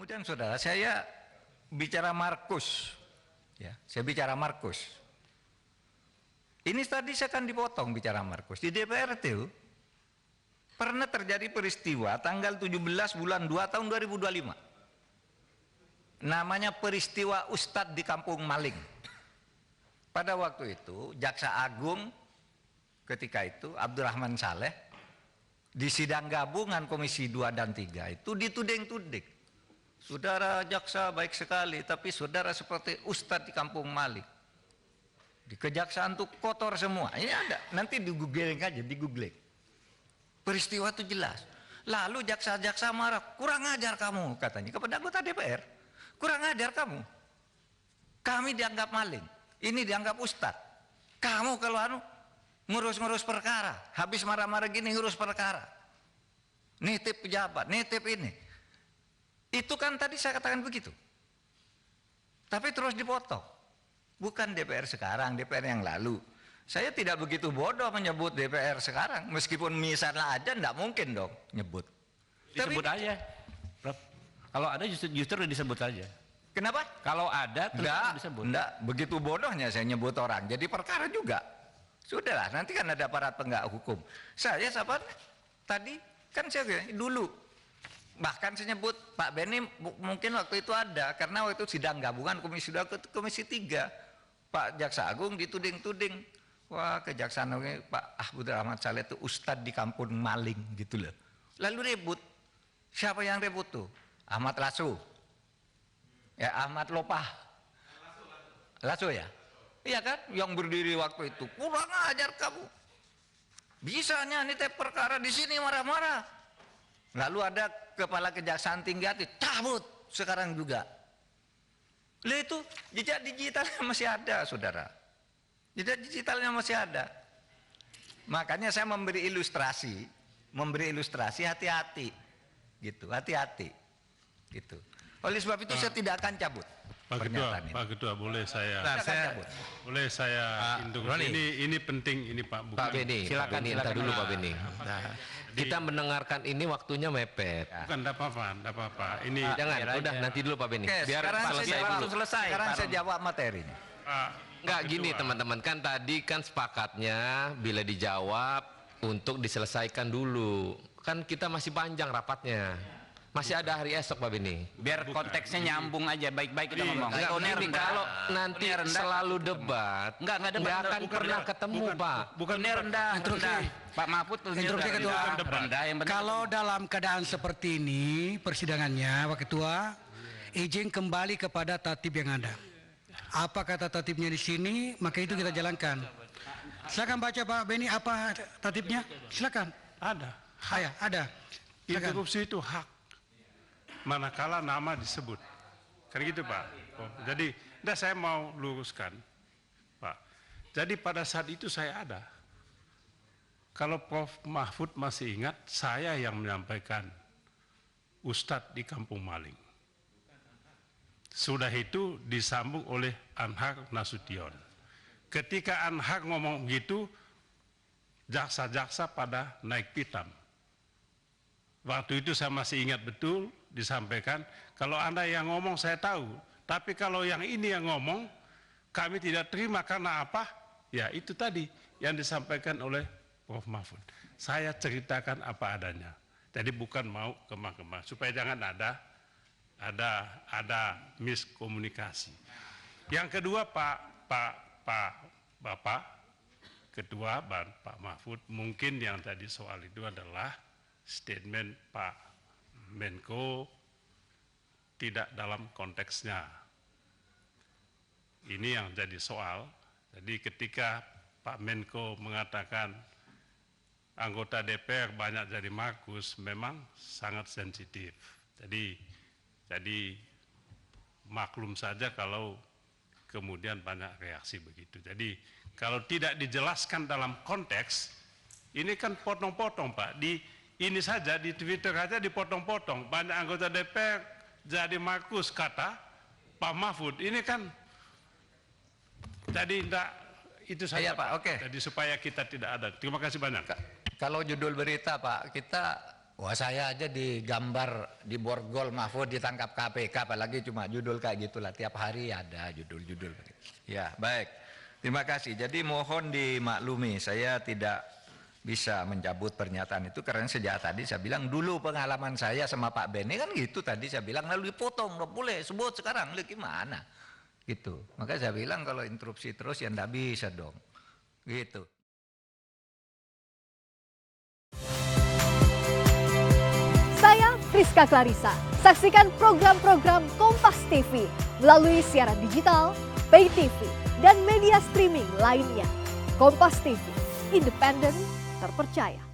Kemudian saudara, saya bicara Markus, ya, saya bicara Markus. Ini tadi saya akan dipotong bicara Markus. Di DPR itu pernah terjadi peristiwa tanggal 17 bulan 2 tahun 2025. Namanya peristiwa Ustadz di Kampung Maling. Pada waktu itu Jaksa Agung ketika itu Abdurrahman Saleh di sidang gabungan Komisi 2 dan 3 itu dituding-tuding. Saudara jaksa baik sekali, tapi saudara seperti Ustadz di Kampung Maling. Di kejaksaan tuh kotor semua. Ini ada, nanti di googling aja, di googling. Peristiwa itu jelas. Lalu jaksa-jaksa marah, kurang ajar kamu katanya kepada anggota DPR. Kurang ajar kamu. Kami dianggap maling, ini dianggap ustadz. Kamu kalau ngurus-ngurus perkara, habis marah-marah gini ngurus perkara. Nitip pejabat, nitip ini. Itu kan tadi saya katakan begitu. Tapi terus dipotong. Bukan DPR sekarang, DPR yang lalu. Saya tidak begitu bodoh menyebut DPR sekarang, meskipun misalnya aja enggak mungkin dong nyebut. Disebut tapi, aja, Prof. Kalau ada justru disebut aja. Kenapa? Kalau ada terus disebut. Enggak, begitu bodohnya saya nyebut orang. Jadi perkara juga. Sudahlah, nanti kan ada aparat penegak hukum. Saya siapa? Tadi kan saya bilang dulu. Bahkan saya nyebut Pak Beni mungkin waktu itu ada, karena waktu itu sidang gabungan Komisi 2 ke Komisi 3. Pak Jaksa Agung dituding-tuding, wah kejaksaan Pak Abdurrahman Saleh itu Ustadz di Kampung Maling gitu loh. Lalu ribut, siapa yang ribut tuh? Ahmad Lasso, ya Ahmad Lopah, Lasso ya, iya kan, yang berdiri waktu itu. Kurang ajar kamu, bisanya nitip perkara di sini marah-marah. Lalu ada kepala kejaksaan tinggi hati, cabut sekarang juga. Lihat itu jejak digitalnya masih ada, saudara. Jejak digitalnya masih ada. Makanya saya memberi ilustrasi hati-hati, gitu, hati-hati, gitu. Oleh sebab itu saya tidak akan cabut. Pak Ketua, boleh saya ini penting ini Pak Bukti. Pak Beni, silakan dulu Pak Beni. Nah, kita mendengarkan ini waktunya mepet. Bukan, enggak apa-apa. Ini jangan, udah nanti dulu Pak Beni. Biar selesai. Sekarang saya jawab materinya. Enggak gini teman-teman, kan tadi kan sepakatnya bila dijawab untuk diselesaikan dulu. Kan kita masih panjang rapatnya. Masih ada hari esok Pak Beni. Biar konteksnya nyambung aja, baik-baik kita ngomong. Kalau nanti selalu debat, nggak akan pernah ketemu Pak. Bukan ini rendah. Pak Mahfud instruksi Ketua. Rendah yang benar. Kalau dalam keadaan seperti ini persidangannya, Pak Ketua, izin kembali kepada tatib yang ada. Apa kata tatibnya di sini, maka itu kita jalankan. Silakan baca Pak Beni apa tatibnya. Silakan. Ada. Ada. Interupsi itu hak. Manakala nama disebut, kan gitu Pak. Jadi, saya mau luruskan, Pak. Jadi pada saat itu saya ada. Kalau Prof Mahfud masih ingat, saya yang menyampaikan Ustadz di Kampung Maling. Sudah itu disambung oleh Anhar Nasution. Ketika Anhar ngomong begitu, jaksa-jaksa pada naik pitam. Waktu itu saya masih ingat betul disampaikan, kalau Anda yang ngomong saya tahu, tapi kalau yang ini yang ngomong kami tidak terima karena apa? Ya itu tadi yang disampaikan oleh Prof Mahfud. Saya ceritakan apa adanya. Jadi bukan mau kemah-kemah supaya jangan ada miskomunikasi. Yang kedua Bapak Ketua Pak Mahfud, mungkin yang tadi soal itu adalah statement Pak Menko tidak dalam konteksnya. Ini yang jadi soal. Jadi ketika Pak Menko mengatakan anggota DPR banyak jadi Markus, memang sangat sensitif. Jadi maklum saja kalau kemudian banyak reaksi begitu. Jadi kalau tidak dijelaskan dalam konteks, ini kan potong-potong Pak. Ini saja di Twitter saja dipotong-potong, banyak anggota DPR jadi Markus kata Pak Mahfud. Ini kan jadi enggak itu saja Pak. Oke. Jadi supaya kita tidak ada. Terima kasih banyak. Kalau judul berita Pak, kita Wah, saya aja digambar di borgol Mahfud ditangkap KPK, apalagi cuma judul kayak gitulah, tiap hari ada judul-judul. Ya, baik. Terima kasih. Jadi mohon dimaklumi, saya tidak bisa mencabut pernyataan itu karena sejak tadi saya bilang dulu pengalaman saya sama Pak Beni kan gitu, tadi saya bilang lalu dipotong, nggak boleh sebut sekarang, gimana? Gitu. Maka saya bilang kalau interupsi terus ya nggak bisa dong. Gitu. Saya Friska Clarissa. Saksikan program-program Kompas TV melalui siaran digital, pay TV, dan media streaming lainnya. Kompas TV, independen, terpercaya.